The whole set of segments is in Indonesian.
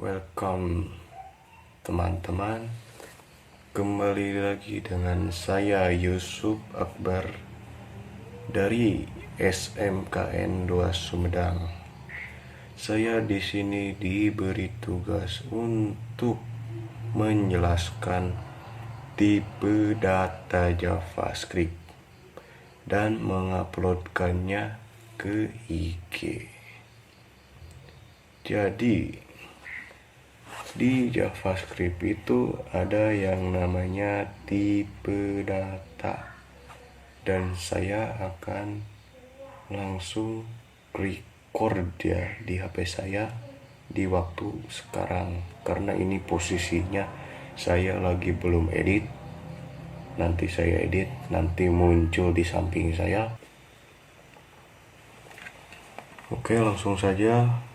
Welcome teman-teman, kembali lagi dengan saya Yusuf Akbar dari SMKN 2 Sumedang. Saya di sini diberi tugas untuk menjelaskan tipe data JavaScript dan menguploadkannya ke IG. Jadi di JavaScript itu ada yang namanya tipe data, dan saya akan langsung record ya di HP saya di waktu sekarang, karena ini posisinya saya lagi belum edit. Nanti saya edit, nanti muncul di samping saya. Oke, langsung saja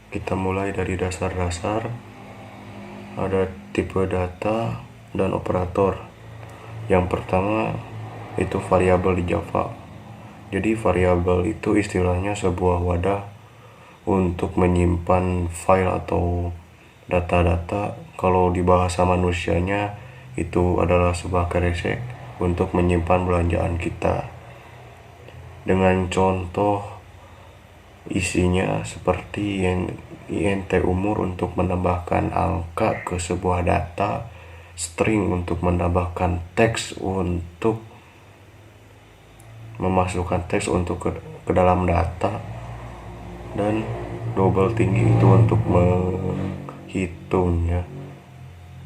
kita mulai dari dasar-dasar. Ada tipe data dan operator. Yang pertama itu variabel di Java. Jadi variabel itu istilahnya sebuah wadah untuk menyimpan file atau data-data. Kalau di bahasa manusianya itu adalah sebuah kresek untuk menyimpan belanjaan kita. Dengan contoh isinya seperti int umur untuk menambahkan angka ke sebuah data, string untuk menambahkan teks untuk memasukkan teks untuk ke dalam data, dan double tinggi itu untuk menghitungnya.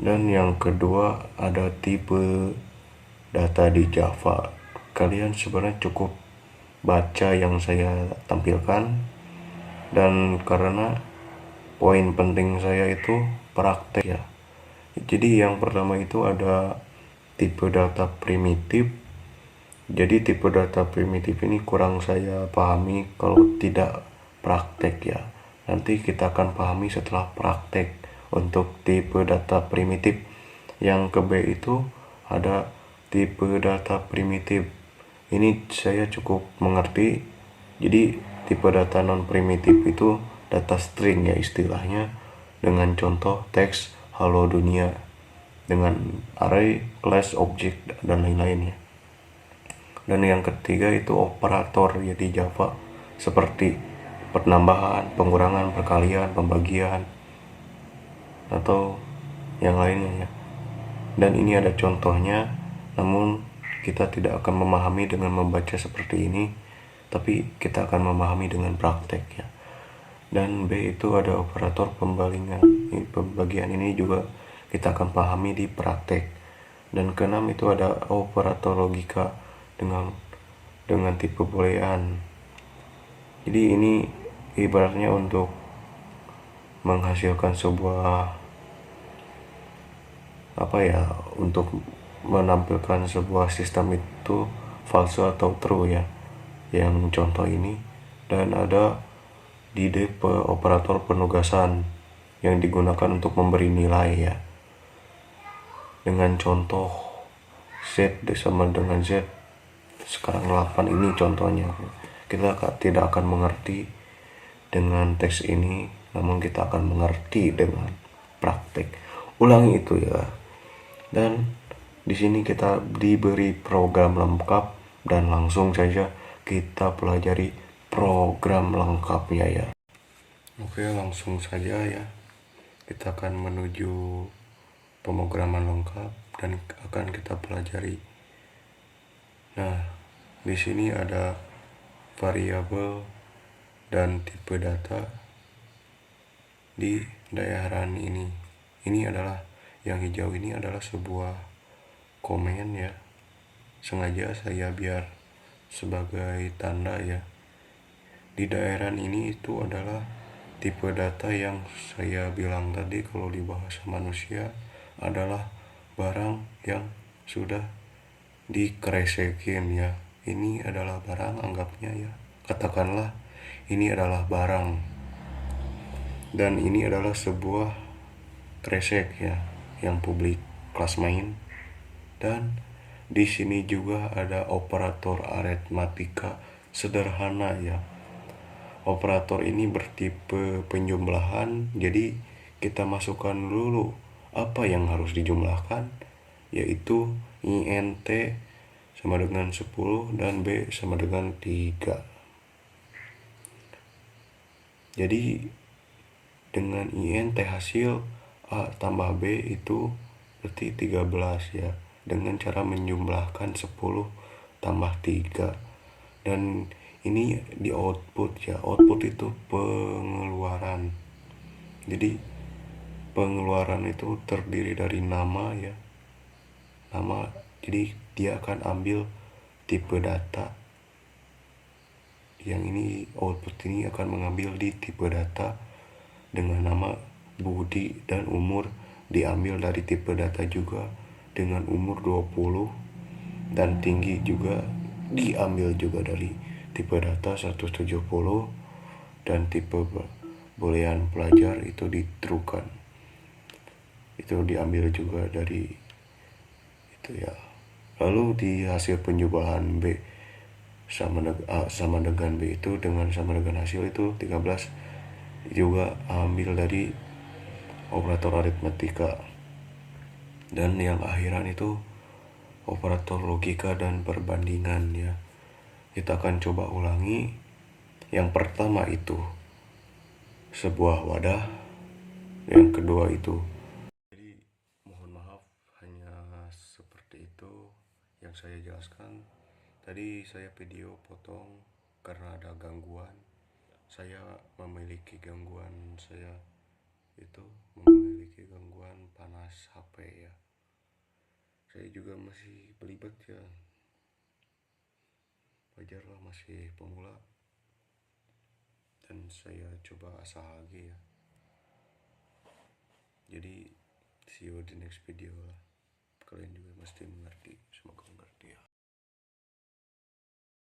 Dan yang kedua ada tipe data di Java. Kalian sebenarnya cukup baca yang saya tampilkan, dan karena poin penting saya itu praktek ya. Jadi yang pertama itu ada tipe data primitif. Jadi tipe data primitif ini kurang saya pahami kalau tidak praktek ya. Nanti kita akan pahami setelah praktek untuk tipe data primitif. Yang ke B itu ada tipe data primitif. Ini saya cukup mengerti. Jadi tipe data non primitif itu data string ya istilahnya, dengan contoh teks halo dunia, dengan array, class, object, dan lain-lainnya. Dan yang ketiga itu operator ya di Java, seperti penambahan, pengurangan, perkalian, pembagian, atau yang lainnya ya. Dan ini ada contohnya, namun kita tidak akan memahami dengan membaca seperti ini, tapi kita akan memahami dengan praktek ya. Dan B itu ada operator pembagian. Pembagian ini juga kita akan pahami di praktek. Dan keenam itu ada operator logika dengan tipe boolean. Jadi ini ibaratnya untuk menghasilkan sebuah untuk menampilkan sebuah sistem itu false atau true ya, yang contoh ini. Dan ada di operator penugasan yang digunakan untuk memberi nilai ya, dengan contoh Z sama dengan Z sekarang 8 ini contohnya. Kita tidak akan mengerti dengan teks ini, namun kita akan mengerti dengan praktek. Ulangi itu ya. Dan di sini kita diberi program lengkap, dan langsung saja kita pelajari program lengkapnya ya. Oke, langsung saja ya. Kita akan menuju pemrograman lengkap dan akan kita pelajari. Nah, di sini ada variabel dan tipe data di daerah ini. Ini adalah yang hijau ini adalah sebuah komen ya. Sengaja saya biar sebagai tanda ya. Di daerah ini itu adalah tipe data yang saya bilang tadi, kalau di bahasa manusia adalah barang yang sudah dikresekin ya. Ini adalah barang, anggapnya ya. Katakanlah ini adalah barang. Dan ini adalah sebuah kresek ya, yang publik kelas main. Dan di sini juga ada operator aritmatika sederhana ya. Operator ini bertipe penjumlahan, jadi kita masukkan dulu apa yang harus dijumlahkan, yaitu INT sama dengan 10 dan B sama dengan 3. Jadi dengan INT hasil A tambah B itu berarti 13 ya, dengan cara menjumlahkan 10 tambah 3. Dan ini di output ya, output itu pengeluaran. Jadi pengeluaran itu terdiri dari nama ya, nama. Jadi dia akan ambil tipe data yang ini, output ini akan mengambil di tipe data dengan nama Budi, dan umur diambil dari tipe data juga dengan umur 20, dan tinggi juga diambil juga dari tipe data 170, dan tipe bolehan pelajar itu diterukan, itu diambil juga dari itu ya. Lalu di hasil penjumlahan B sama dengan B itu dengan sama dengan hasil itu 13 juga ambil dari operator aritmetika. Dan yang akhiran itu operator logika dan perbandingan ya. Kita akan coba ulangi. Yang pertama itu sebuah wadah, yang kedua itu. Jadi mohon maaf, hanya seperti itu yang saya jelaskan. Tadi saya video potong karena ada gangguan. Saya memiliki gangguan, saya itu memiliki gangguan panas HP ya. Saya juga masih belibet ya, wajarlah masih pemula, dan saya coba asal lagi ya. Jadi see you di next video lah, kalian juga mesti mengerti. Semoga